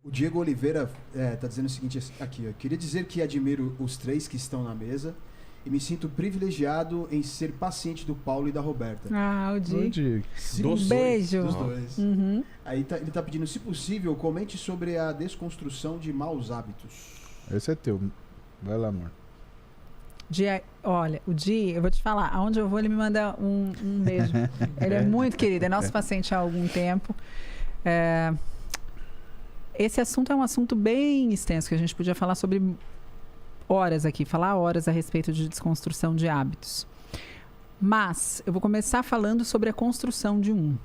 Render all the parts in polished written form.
O Diego Oliveira tá dizendo o seguinte aqui, ó. Queria dizer que admiro os três que estão na mesa e me sinto privilegiado em ser paciente do Paulo e da Roberta. O Diego. Dos beijo. Dos dois. Uhum. Aí ele tá pedindo, se possível, comente sobre a desconstrução de maus hábitos. Esse é teu. Vai lá, amor. Olha, o Di, eu vou te falar, aonde eu vou ele me manda um beijo. Ele é muito querido, é nosso paciente há algum tempo. Esse assunto é um assunto bem extenso, que a gente podia falar sobre horas aqui, falar horas a respeito de desconstrução de hábitos. Mas eu vou começar falando sobre a construção de um.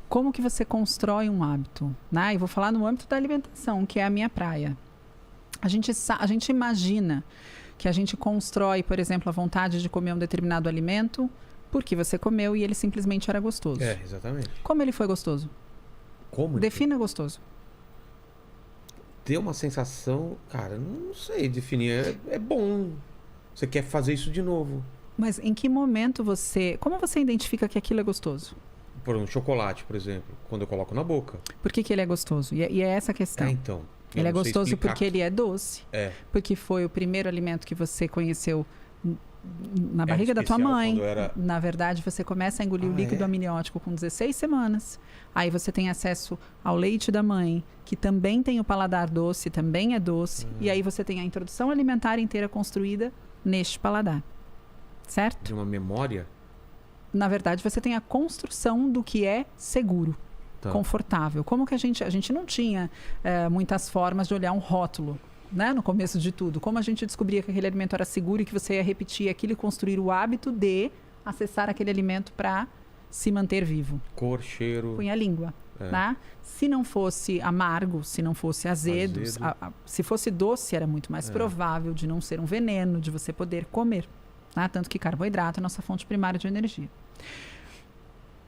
Como que você constrói um hábito? Né? E vou falar no âmbito da alimentação, que é a minha praia. A gente imagina que a gente constrói, por exemplo, a vontade de comer um determinado alimento porque você comeu e ele simplesmente era gostoso. Exatamente. Como ele foi gostoso? Como? Defina gostoso. Ter uma sensação, cara, não sei definir. É bom. Você quer fazer isso de novo. Mas em que momento como você identifica que aquilo é gostoso? Por um chocolate, por exemplo, quando eu coloco na boca. Por que ele é gostoso? E é essa a questão. Então. Ele é gostoso porque ele é doce. Porque foi o primeiro alimento que você conheceu na barriga da tua mãe. Na verdade, você começa a engolir o líquido amniótico com 16 semanas. Aí você tem acesso ao leite da mãe, que também tem o paladar doce, também é doce. E aí você tem a introdução alimentar inteira construída neste paladar. Certo? De uma memória? Na verdade, você tem a construção do que é seguro. Confortável. Como que a gente não tinha muitas formas de olhar um rótulo, né, no começo de tudo. Como a gente descobria que aquele alimento era seguro e que você ia repetir aquilo e construir o hábito de acessar aquele alimento para se manter vivo. Cor, cheiro. Punha a língua. Né? Se não fosse amargo, se não fosse azedo. Se fosse doce, era muito mais provável de não ser um veneno, de você poder comer. Né? Tanto que carboidrato é a nossa fonte primária de energia.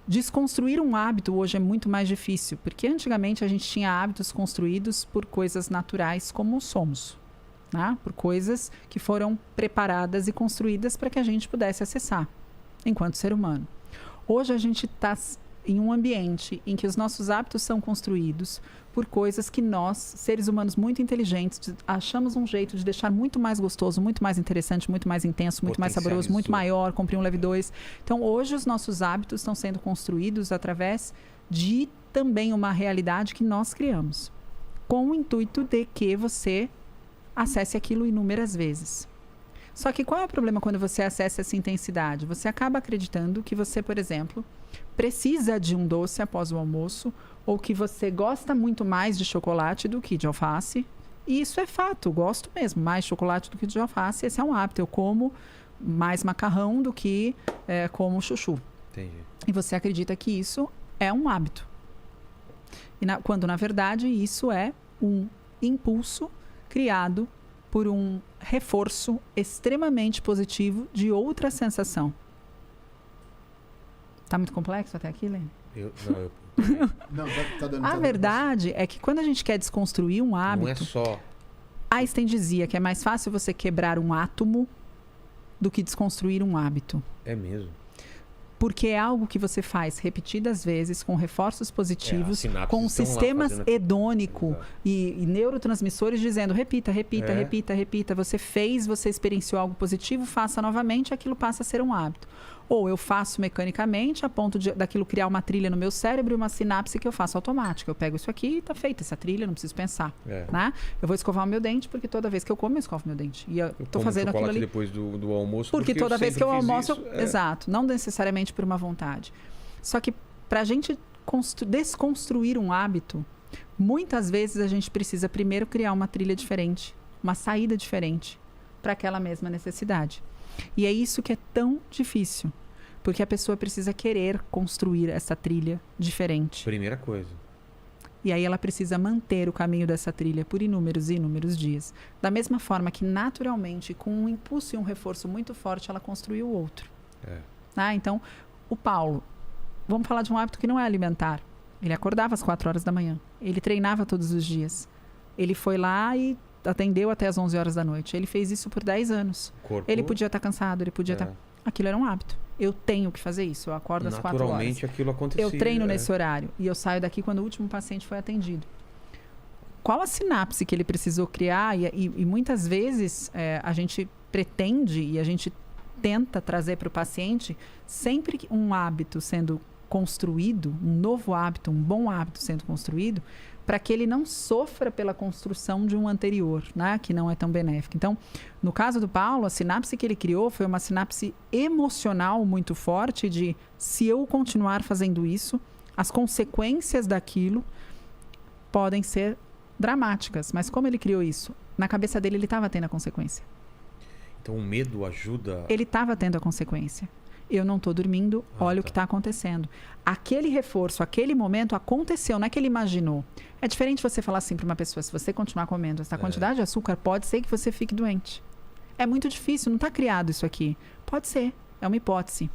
Desconstruir um hábito hoje é muito mais difícil, porque antigamente a gente tinha hábitos construídos por coisas naturais como somos, né? Por coisas que foram preparadas e construídas para que a gente pudesse acessar enquanto ser humano. Hoje a gente está em um ambiente em que os nossos hábitos são construídos por coisas que nós, seres humanos muito inteligentes, achamos um jeito de deixar muito mais gostoso, muito mais interessante, muito mais intenso, muito mais saboroso, muito maior, compre um, leve dois. Então, hoje os nossos hábitos estão sendo construídos através de também uma realidade que nós criamos, com o intuito de que você acesse aquilo inúmeras vezes. Só que qual é o problema quando você acessa essa intensidade? Você acaba acreditando que você, por exemplo, precisa de um doce após o almoço, ou que você gosta muito mais de chocolate do que de alface. E isso é fato, gosto mesmo, mais de chocolate do que de alface. Esse é um hábito, eu como mais macarrão do que como chuchu. Entendi. E você acredita que isso é um hábito. Quando, na verdade, isso é um impulso criado por um reforço extremamente positivo de outra sensação. Tá muito complexo até aqui, Lênin? Não, tá dando. A verdade é que quando a gente quer desconstruir um hábito... Não é só... Einstein dizia que é mais fácil você quebrar um átomo do que desconstruir um hábito. É mesmo. Porque é algo que você faz repetidas vezes, com reforços positivos, com um sistema hedônico e neurotransmissores dizendo repita, repita, repita, repita. Você fez, você experienciou algo positivo, faça novamente, aquilo passa a ser um hábito. Ou eu faço mecanicamente a ponto daquilo criar uma trilha no meu cérebro e uma sinapse que eu faço automática. Eu pego isso aqui e está feita essa trilha, não preciso pensar. Né? Eu vou escovar o meu dente porque toda vez que eu como, eu escovo meu dente. E eu estou fazendo aquilo ali depois do almoço. Porque toda vez que eu almoço... Exato. Não necessariamente por uma vontade. Só que para a gente desconstruir um hábito, muitas vezes a gente precisa primeiro criar uma trilha diferente, uma saída diferente para aquela mesma necessidade. E é isso que é tão difícil, porque a pessoa precisa querer construir essa trilha diferente. Primeira coisa. E aí ela precisa manter o caminho dessa trilha por inúmeros e inúmeros dias. Da mesma forma que, naturalmente, com um impulso e um reforço muito forte, ela construiu o outro. Então, o Paulo, vamos falar de um hábito que não é alimentar. Ele acordava às 4 horas da manhã. Ele treinava todos os dias. Ele foi lá e atendeu até as 11 horas da noite. Ele fez isso por 10 anos. Ele podia estar cansado, ele podia estar... Aquilo era um hábito. Eu tenho que fazer isso. Eu acordo às 4 horas. Naturalmente aquilo acontecia. Eu treino nesse horário. E eu saio daqui quando o último paciente foi atendido. qual a sinapse que ele precisou criar, e muitas vezes a gente pretende e a gente tenta trazer para o paciente sempre que um hábito sendo construído, um novo hábito, um bom hábito sendo construído, para que ele não sofra pela construção de um anterior, né, que não é tão benéfico. Então, no caso do Paulo, a sinapse que ele criou foi uma sinapse emocional muito forte de, se eu continuar fazendo isso, as consequências daquilo podem ser dramáticas. Mas como ele criou isso? Na cabeça dele, ele estava tendo a consequência. Então o medo ajuda... Ele estava tendo a consequência. Eu não estou dormindo, olha o que está acontecendo. Aquele reforço, aquele momento aconteceu, não é que ele imaginou. É diferente você falar assim para uma pessoa, se você continuar comendo essa quantidade de açúcar, pode ser que você fique doente. É muito difícil, não está criado isso aqui. Pode ser, é uma hipótese.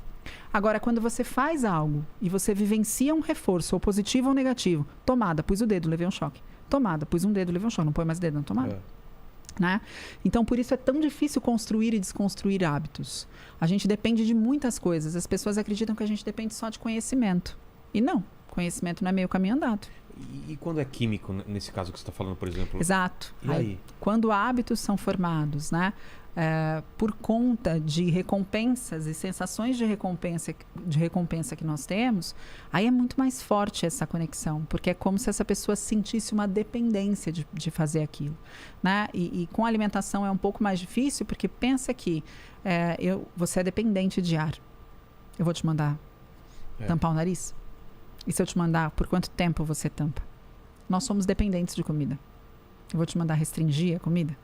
Agora, quando você faz algo e você vivencia um reforço, ou positivo ou negativo, tomada, pus o dedo, levei um choque. Tomada, pus um dedo, levei um choque. Não põe mais dedo na tomada. Né? Então, por isso é tão difícil construir e desconstruir hábitos. A gente depende de muitas coisas. As pessoas acreditam que a gente depende só de conhecimento. E não. Conhecimento não é meio caminho andado. E quando é químico, nesse caso que você está falando, por exemplo? Exato. E aí? Quando hábitos são formados, né, por conta de recompensas e sensações de recompensa que nós temos, aí é muito mais forte essa conexão, porque é como se essa pessoa sentisse uma dependência de fazer aquilo, né? E com a alimentação é um pouco mais difícil, porque pensa que você é dependente de ar. Eu vou te mandar tampar o nariz? E se eu te mandar, por quanto tempo você tampa? Nós somos dependentes de comida. Eu vou te mandar restringir a comida?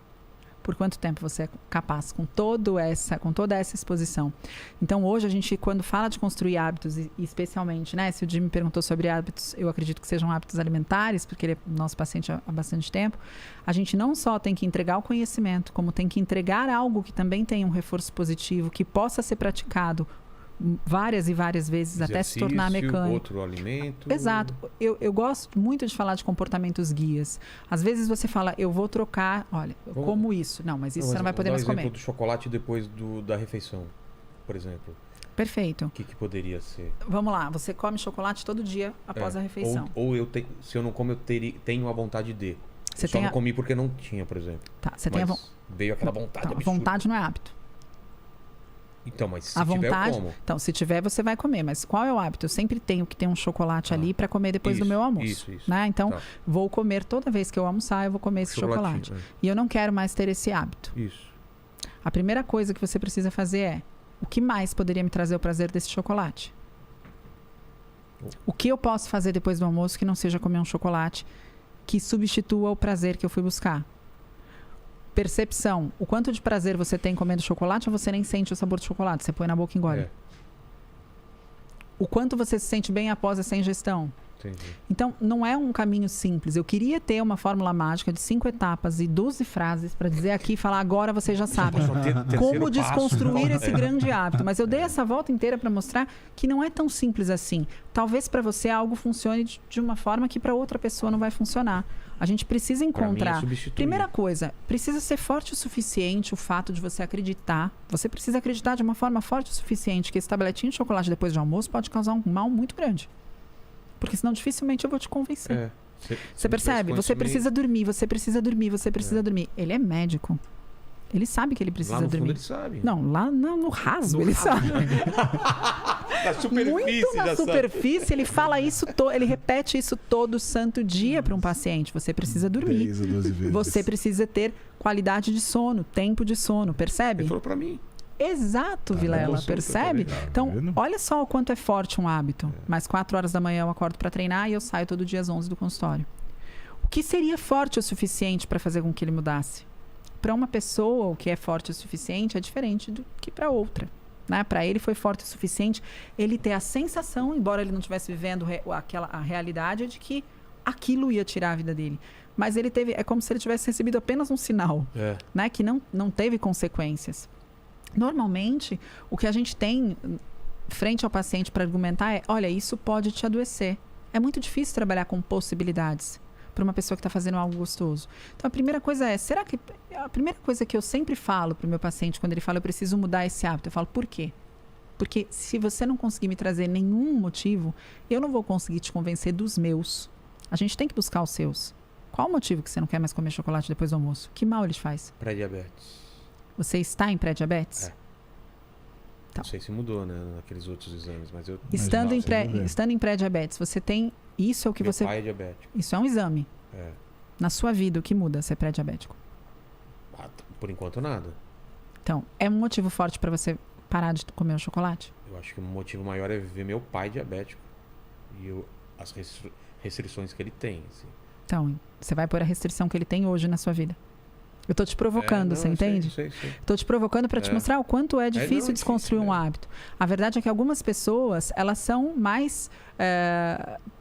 Por quanto tempo você é capaz com toda essa exposição? Então, hoje, a gente, quando fala de construir hábitos, e especialmente, né, se o Jim me perguntou sobre hábitos, eu acredito que sejam hábitos alimentares, porque ele é nosso paciente há bastante tempo, a gente não só tem que entregar o conhecimento, como tem que entregar algo que também tenha um reforço positivo, que possa ser praticado várias e várias vezes, até se tornar mecânico. Outro alimento. Exato. Eu gosto muito de falar de comportamentos guias. Às vezes você fala, eu vou trocar, olha, eu como isso. Não, mas isso você não vai poder mais comer. Exemplo do chocolate depois da refeição, por exemplo. Perfeito. O que poderia ser? Vamos lá, você come chocolate todo dia após a refeição. Ou se eu não como, tenho a vontade de. Eu só não comi porque não tinha, por exemplo. Tá, você mas tem veio aquela vontade absurda. A vontade não é hábito. Então, mas se a tiver, vontade, eu como. Então, se tiver, você vai comer. Mas qual é o hábito? Eu sempre tenho que ter um chocolate ali para comer depois do meu almoço. Isso. Né? Então, vou comer toda vez que eu almoçar, eu vou comer esse chocolate. E eu não quero mais ter esse hábito. Isso. A primeira coisa que você precisa fazer é: o que mais poderia me trazer o prazer desse chocolate? O que eu posso fazer depois do almoço que não seja comer um chocolate que substitua o prazer que eu fui buscar? Percepção. O quanto de prazer você tem comendo chocolate ou você nem sente o sabor de chocolate? Você põe na boca e engole. O quanto você se sente bem após essa ingestão? Entendi. Então, não é um caminho simples. Eu queria ter uma fórmula mágica de 5 etapas e 12 frases para dizer aqui e falar, agora você já sabe como desconstruir esse grande hábito. Mas eu dei essa volta inteira para mostrar que não é tão simples assim. Talvez para você algo funcione de uma forma que para outra pessoa não vai funcionar. A gente precisa encontrar. Primeira coisa, precisa ser forte o suficiente o fato de você acreditar. Você precisa acreditar de uma forma forte o suficiente que esse tabletinho de chocolate depois do almoço pode causar um mal muito grande. Porque senão dificilmente eu vou te convencer. Você percebe? Você precisa dormir, você precisa dormir, você precisa dormir. Ele é médico. Ele sabe que ele precisa dormir. Fundo ele sabe. Não, lá no raso ele sabe. Na superfície, muito na superfície, ele fala isso, ele repete isso todo santo dia para um paciente. Você precisa dormir. 10 ou 12 vezes. Você precisa ter qualidade de sono, tempo de sono, percebe? Ele falou para mim. Exato, Vilela, percebe? Então, olha só o quanto é forte um hábito. Mais 4 horas da manhã eu acordo para treinar e eu saio todo dia às 11 do consultório. O que seria forte o suficiente para fazer com que ele mudasse? Para uma pessoa, o que é forte o suficiente é diferente do que para outra. Né? Para ele foi forte o suficiente ele ter a sensação, embora ele não estivesse vivendo a realidade, de que aquilo ia tirar a vida dele. Mas ele teve, é como se ele tivesse recebido apenas um sinal, né? Que não teve consequências. Normalmente, o que a gente tem frente ao paciente para argumentar é: olha, isso pode te adoecer. É muito difícil trabalhar com possibilidades para uma pessoa que está fazendo algo gostoso. Então, a primeira coisa é, a primeira coisa que eu sempre falo para o meu paciente, quando ele fala, eu preciso mudar esse hábito, eu falo, por quê? Porque se você não conseguir me trazer nenhum motivo, eu não vou conseguir te convencer dos meus. A gente tem que buscar os seus. Qual o motivo que você não quer mais comer chocolate depois do almoço? Que mal ele te faz? Pré-diabetes. Você está em pré-diabetes? É. Tá. Não sei se mudou, né? Naqueles outros exames, mas eu... Estando não, em, sem dúvida. estando em pré-diabetes, você tem... Isso é o que Meu você... pai é diabético. Isso é um exame. É. Na sua vida, o que muda ser pré-diabético? Por enquanto, nada. Então, é um motivo forte para você parar de comer o chocolate? Eu acho que o motivo maior é ver meu pai diabético. E as restrições que ele tem, assim. Então, você vai pôr a restrição que ele tem hoje na sua vida. Eu tô te provocando, Não, você eu entende? sei. Tô te provocando para te mostrar o quanto é difícil não, é desconstruir difícil, um né? hábito. A verdade é que algumas pessoas, elas são mais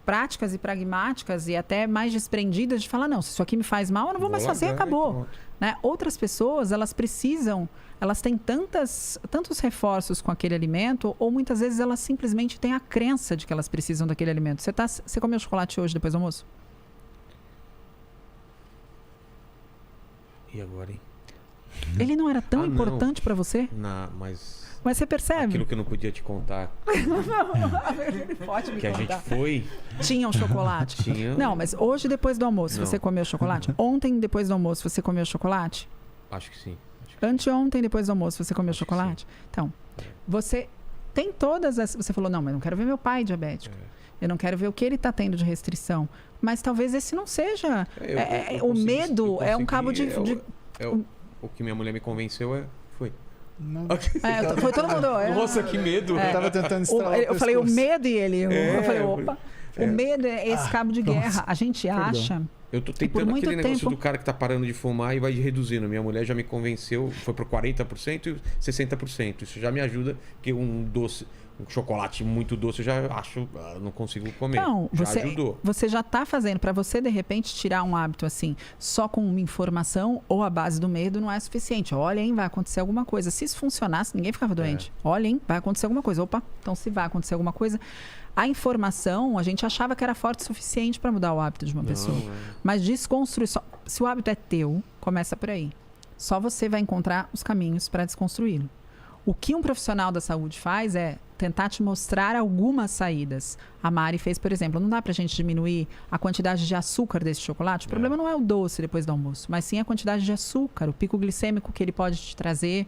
práticas e pragmáticas e até mais desprendidas de falar, não, se isso aqui me faz mal, eu não vou mais fazer, largar e acabou. pronto. Né? Outras pessoas, elas têm tantos reforços com aquele alimento, ou muitas vezes elas simplesmente têm a crença de que elas precisam daquele alimento. Você comeu chocolate hoje depois do almoço? E agora, hein? Ele não era tão Ah, não. importante para você? Mas Mas você percebe? aquilo que eu não podia te contar, Pode me que a gente contar. foi, Tinha um chocolate? tinha... Não, mas hoje depois do almoço Não. você comeu chocolate? Ontem depois do almoço você comeu chocolate? Acho que sim. Acho que Anteontem depois do almoço você comeu Acho que chocolate? Então, você tem todas as... Você falou, não, mas eu não quero ver meu pai diabético. Eu não quero ver o que ele está tendo de restrição. Mas talvez esse não seja... Eu o consegui- medo eu é um consegui, cabo de... O que minha mulher me convenceu foi. Não, Foi todo mundo... Nossa, que medo! eu tava tentando estralar Eu falei, o pescoço. medo e ele... Eu falei, eu opa... O medo é esse cabo de guerra. A gente Perdão. acha... Eu tô por tentando muito aquele negócio tempo- do cara que tá parando de fumar e vai reduzindo. Minha mulher já me convenceu, foi pro 40% e 60%. Isso já me ajuda, porque um chocolate muito doce eu já acho, não consigo comer. Não, já ajudou. você já está fazendo. Para você, de repente, tirar um hábito assim, só com uma informação ou a base do medo não é suficiente. Olha, hein, vai acontecer alguma coisa. Se isso funcionasse, ninguém ficava doente. Olha, hein, vai acontecer alguma coisa. Opa, então se vai acontecer alguma coisa... A informação, a gente achava que era forte o suficiente para mudar o hábito de uma pessoa. Mas desconstruir... Se o hábito é teu, começa por aí. Só você vai encontrar os caminhos para desconstruí-lo. O que um profissional da saúde faz é tentar te mostrar algumas saídas. A Mari fez, por exemplo, não dá pra gente diminuir a quantidade de açúcar desse chocolate. O problema não é o doce depois do almoço, mas sim a quantidade de açúcar, o pico glicêmico que ele pode te trazer.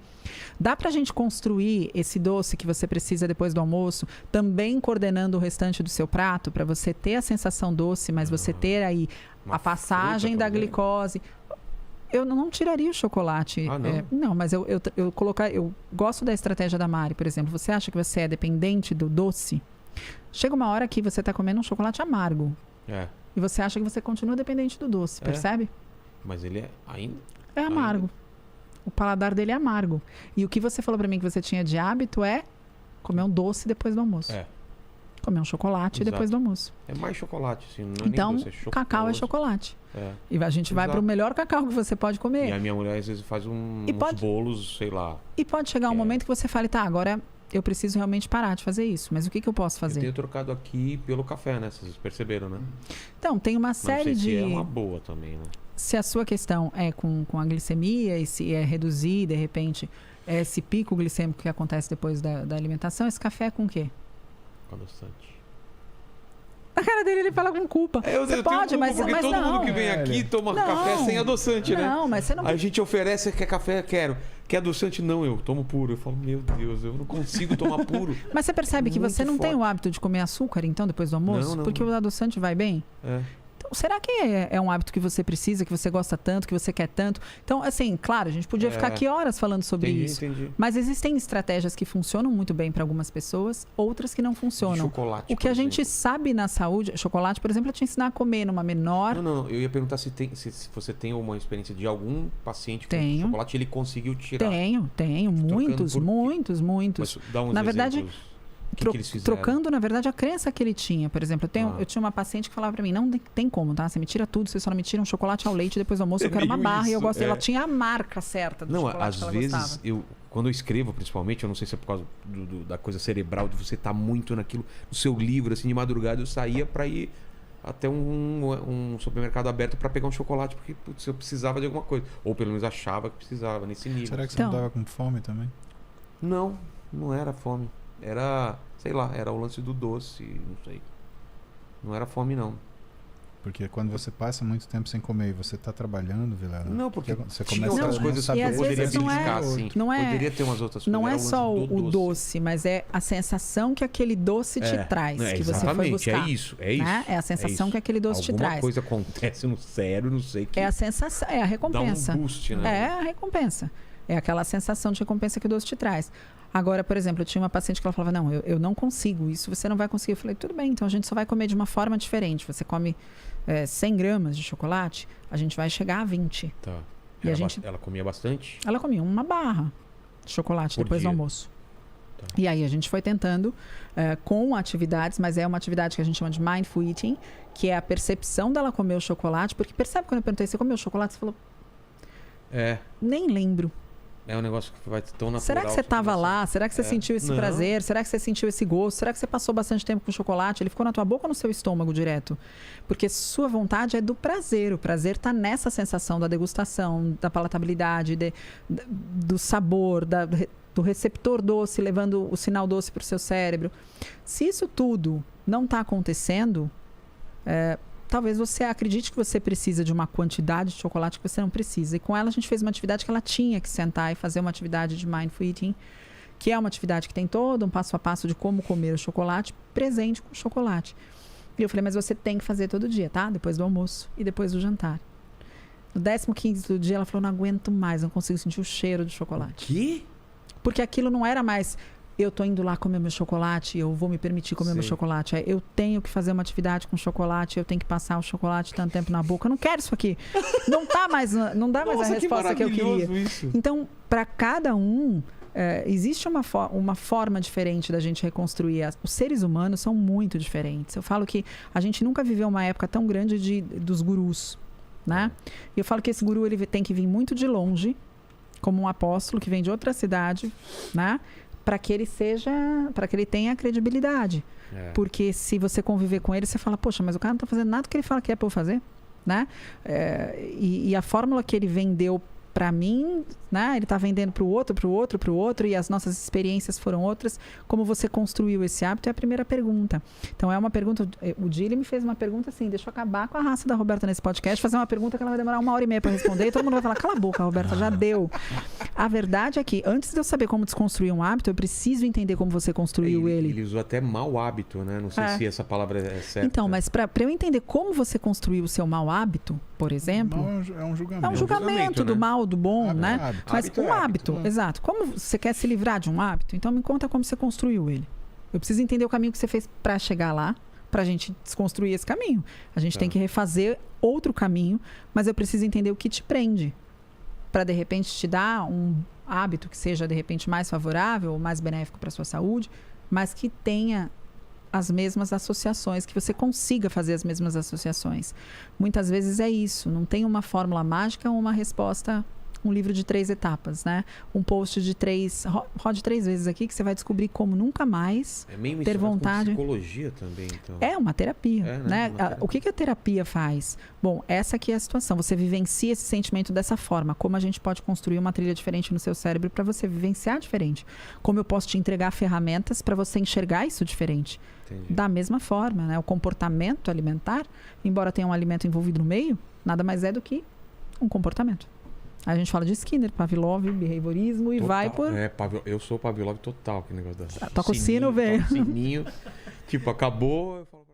Dá pra gente construir esse doce que você precisa depois do almoço, também coordenando o restante do seu prato, para você ter a sensação doce, mas você ter aí Uma a passagem fruta, da por exemplo. glicose. Eu não tiraria o chocolate. Ah, não? Não, mas eu gosto da estratégia da Mari, por exemplo. Você acha que você é dependente do doce? Chega uma hora que você está comendo um chocolate amargo. É, E você acha que você continua dependente do doce, percebe? mas ele é ainda... É amargo. O paladar dele é amargo. E o que você falou para mim que você tinha de hábito é comer um doce depois do almoço. É. Comer um chocolate Exato. depois do almoço. É mais chocolate, assim. Não é Então, nem doce, é cacau é chocolate. É. E a gente vai Exato. para o melhor cacau que você pode E comer. a minha mulher às vezes faz E uns pode- bolos, sei lá. E pode chegar um É. momento que você fale, tá, agora eu preciso realmente parar de fazer isso. Mas o que eu posso Eu fazer? tenho trocado aqui pelo café, né? Vocês perceberam, né? Então, tem uma Mas não série sei se de... é uma boa também, né? Se a sua questão é com a glicemia e se é reduzir, de repente, esse pico glicêmico que acontece depois da alimentação, esse café é com o quê? Com adoçante. A cara dele, ele fala com culpa. Você pode, mas porque todo não. mundo que vem aqui toma Não. café sem adoçante, né? Não, mas você não... Aí a gente oferece, quer café? Quero. Quer adoçante? Não, eu tomo puro. Eu falo, meu Deus, eu não consigo tomar puro. Mas você percebe que Muito você não tem forte. o hábito de comer açúcar, então, depois do almoço? Não. Porque o adoçante vai bem? É. Então, será que é um hábito que você precisa, que você gosta tanto, que você quer tanto? Então, assim, claro, a gente podia ficar aqui horas falando sobre isso. Entendi. Mas existem estratégias que funcionam muito bem para algumas pessoas, outras que não funcionam. Chocolate, O que por a gente exemplo. sabe na saúde, chocolate, por exemplo, é te ensinar a comer numa menor. Não. Eu ia perguntar se você tem uma experiência de algum paciente com Tenho. chocolate e ele conseguiu tirar. Tenho, muitos, por quê? muitos. Mas dá uns Na verdade, exemplos. O que eles fizeram? Trocando, na verdade, a crença que ele tinha. Por exemplo, eu tinha uma paciente que falava pra mim, não tem como, tá? Você me tira tudo, você só não me tira um chocolate ao leite depois do almoço, eu É quero uma meio barra e eu isso, gosto. é. Ela tinha a marca certa do Não, chocolate às que ela vezes, gostava. quando eu escrevo, principalmente, eu não sei se é por causa da coisa cerebral, de você estar muito naquilo, no seu livro, assim, de madrugada, eu saía pra ir até um supermercado aberto pra pegar um chocolate, porque, putz, eu precisava de alguma coisa. Ou pelo menos achava que precisava, nesse nível. Será que você Então- não tava com fome também? Não era fome. Era, sei lá, era o lance do doce, não sei. Não era fome, não. Porque quando você passa muito tempo sem comer e você tá trabalhando, Vilela... Não, porque você tinha começa outras a coisas saber que eu às poderia vezes não é- criticar, assim. não é- Poderia ter umas outras coisas. Não é era o só lance do o doce, mas é a sensação que aquele doce te traz, que você foi exatamente, buscar. é isso, é isso. Né? É a sensação isso. que aquele doce te Alguma traz. coisa acontece no cérebro, não sei, que É a sensação, é a recompensa. dá um boost, né? É a recompensa. É aquela sensação de recompensa que o doce te traz. Agora, por exemplo, eu tinha uma paciente que ela falava, não, eu não consigo, isso você não vai conseguir. Eu falei, tudo bem, então a gente só vai comer de uma forma diferente. Você come 100 gramas de chocolate, a gente vai chegar a 20. Tá. E Ela comia bastante? Ela comia uma barra de chocolate Por depois dia. do almoço. Tá. E aí a gente foi tentando com atividades, mas é uma atividade que a gente chama de mindful eating, que é a percepção dela comer o chocolate, porque percebe quando eu perguntei, você comeu chocolate? Você falou, nem lembro. É um negócio que vai tão natural. Será que você estava começa- lá? Será que você sentiu esse Não. prazer? Será que você sentiu esse gosto? Será que você passou bastante tempo com o chocolate? Ele ficou na tua boca ou no seu estômago direto? Porque sua vontade é do prazer. O prazer está nessa sensação da degustação, da palatabilidade, do sabor, do receptor doce, levando o sinal doce para o seu cérebro. Se isso tudo não está acontecendo, talvez você acredite que você precisa de uma quantidade de chocolate que você não precisa. E com ela a gente fez uma atividade que ela tinha que sentar e fazer uma atividade de mindful eating, que é uma atividade que tem todo um passo a passo de como comer o chocolate presente com o chocolate. E eu falei, mas você tem que fazer todo dia, tá? Depois do almoço e depois do jantar. No 15º dia ela falou, não aguento mais, não consigo sentir o cheiro de chocolate. Que? Porque aquilo não era mais, eu tô indo lá comer meu chocolate, eu vou me permitir comer meu Sim. chocolate. Eu tenho que fazer uma atividade com chocolate, eu tenho que passar o chocolate tanto tempo na boca. Eu não quero isso aqui. Não dá mais a resposta que eu queria. Isso. Então, para cada um, existe uma forma diferente da gente reconstruir. Os seres humanos são muito diferentes. Eu falo que a gente nunca viveu uma época tão grande dos gurus, né? E eu falo que esse guru ele tem que vir muito de longe, como um apóstolo que vem de outra cidade, né? Para que ele tenha credibilidade. Porque se você conviver com ele, você fala, poxa, mas o cara não está fazendo nada que ele fala que é para eu fazer, né? E a fórmula que ele vendeu para mim, né? Ele está vendendo para o outro, e as nossas experiências foram outras. Como você construiu esse hábito é a primeira pergunta. Então é uma pergunta, o Dili me fez uma pergunta assim, deixa eu acabar com a raça da Roberta nesse podcast, fazer uma pergunta que ela vai demorar 1h30 para responder, e todo mundo vai falar, cala a boca, Roberta, já deu. A verdade é que, antes de eu saber como desconstruir um hábito, eu preciso entender como você construiu ele. Ele usou até mau hábito, né? Não sei se essa palavra é certa. Então, mas para eu entender como você construiu o seu mau hábito, por exemplo... Mal é um julgamento. É um julgamento do né? mal, do bom, Hábito, né? hábito. Mas Hábito um é hábito, hábito, exato. Como você quer se livrar de um hábito, então me conta como você construiu ele. Eu preciso entender o caminho que você fez para chegar lá, para a gente desconstruir esse caminho. A gente tem que refazer outro caminho, mas eu preciso entender o que te prende, para de repente te dar um hábito que seja de repente mais favorável ou mais benéfico para sua saúde, mas que tenha as mesmas associações, que você consiga fazer as mesmas associações. Muitas vezes é isso, não tem uma fórmula mágica ou uma resposta, um livro de 3 etapas, né? Um post de 3, rode 3 vezes aqui que você vai descobrir como nunca mais meio ter vontade. Com psicologia também, então. É uma terapia, né? Uma terapia. O que a terapia faz? Bom, essa aqui é a situação. Você vivencia esse sentimento dessa forma. Como a gente pode construir uma trilha diferente no seu cérebro para você vivenciar diferente? Como eu posso te entregar ferramentas para você enxergar isso diferente? Entendi. Da mesma forma, né? O comportamento alimentar, embora tenha um alimento envolvido no meio, nada mais é do que um comportamento. Aí a gente fala de Skinner, Pavlov, behaviorismo e Total. vai por... Eu sou Pavlov total, que negócio da... Toca o sino, velho. Toca o sininho. Tipo, acabou, eu falo...